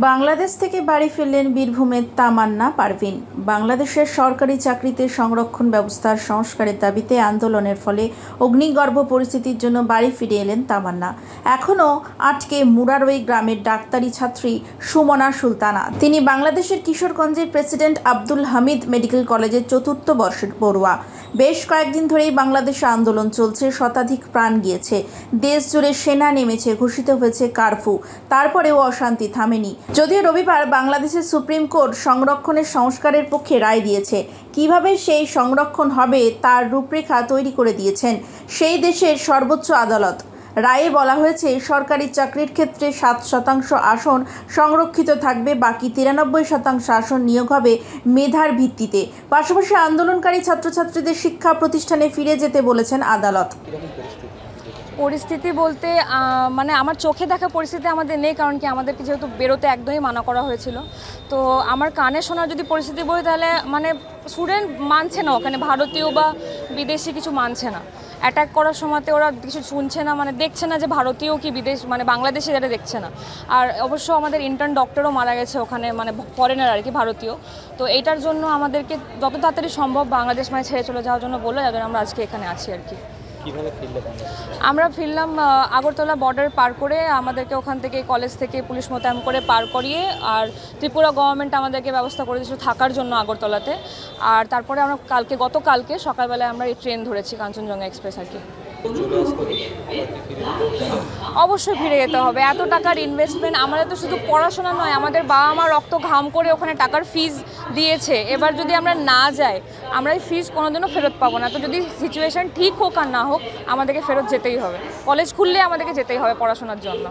বাংলাদেশ থেকে বাড়ি ফিরলেন বীরভূমের তামান্না পারভিন। বাংলাদেশের সরকারি চাকরিতে সংরক্ষণ ব্যবস্থার সংস্কারের দাবিতে আন্দোলনের ফলে অগ্নিগর্ভ পরিস্থিতির জন্য বাড়ি ফিরে এলেন তামান্না। এখনও আটকে মুরারই গ্রামের ডাক্তারি ছাত্রী সুমনা সুলতানা। তিনি বাংলাদেশের কিশোরগঞ্জের প্রেসিডেন্ট আব্দুল হামিদ মেডিকেল কলেজের চতুর্থ বর্ষের পড়ুয়া। বেশ কয়েকদিন ধরেই বাংলাদেশে আন্দোলন চলছে, শতাধিক প্রাণ গিয়েছে, দেশ জুড়ে সেনা নেমেছে, ঘোষিত হয়েছে কারফিউ, তারপরেও অশান্তি থামেনি। যদিও রবিবার বাংলাদেশের সুপ্রিম কোর্ট সংরক্ষণের সংস্কারের পক্ষে রায় দিয়েছে, কিভাবে সেই সংরক্ষণ হবে তার রূপরেখা তৈরি করে দিয়েছেন সেই দেশের সর্বোচ্চ আদালত। রায়ে বলা হয়েছে, সরকারি চাকরির ক্ষেত্রে 7% আসন সংরক্ষিত থাকবে, বাকি 93% আসন নিয়োগ হবে মেধার ভিত্তিতে। পাশাপাশি আন্দোলনকারী ছাত্রছাত্রীদের শিক্ষা প্রতিষ্ঠানে ফিরে যেতে বলেছেন আদালত। পরিস্থিতি বলতে মানে আমার চোখে দেখা পরিস্থিতি আমাদের নেই, কারণ কি আমাদেরকে যেহেতু বেরোতে একদমই মানা করা হয়েছিল। তো আমার কানে শোনার যদি পরিস্থিতি বলি, তাহলে মানে স্টুডেন্ট মানছে না, ওখানে ভারতীয় বা বিদেশি কিছু মানছে না। অ্যাটাক করার সময়তে ওরা কিছু শুনছে না, মানে দেখছে না যে ভারতীয় কি বিদেশ, মানে বাংলাদেশি যারা দেখছে না। আর অবশ্য আমাদের ইন্টার্ন ডক্টরও মারা গেছে ওখানে, মানে ফরেনার আর কি, ভারতীয়। তো এইটার জন্য আমাদেরকে যত তাড়াতাড়ি সম্ভব বাংলাদেশ মানে ছেড়ে চলে যাওয়ার জন্য বললো, যার জন্য আমরা আজকে এখানে আছি আর কি। আমরা ফিরলাম আগরতলা বর্ডার পার করে, আমাদেরকে ওখান থেকে কলেজ থেকে পুলিশ মোতায়েন করে পার করিয়ে, আর ত্রিপুরা গভর্নমেন্ট আমাদেরকে ব্যবস্থা করে দিয়েছিল থাকার জন্য আগরতলাতে। আর তারপরে আমরা গতকালকে সকালবেলায় আমরা এই ট্রেন ধরেছি, কাঞ্চনজঙ্ঘা এক্সপ্রেস আর কি। অবশ্যই ফিরে যেতে হবে। এত টাকার ইনভেস্টমেন্ট, আমাদের তো শুধু পড়াশোনা নয়, আমাদের বাবা মা রক্ত ঘাম করে ওখানে টাকার ফিজ দিয়েছে। এবার যদি আমরা না যাই, আমরা এই ফিজ কোনোদিনও ফেরত পাবো না। তো যদি সিচুয়েশন ঠিক হোক আর না হোক, আমাদেরকে ফেরত যেতেই হবে। কলেজ খুললে আমাদেরকে যেতেই হবে পড়াশোনার জন্য।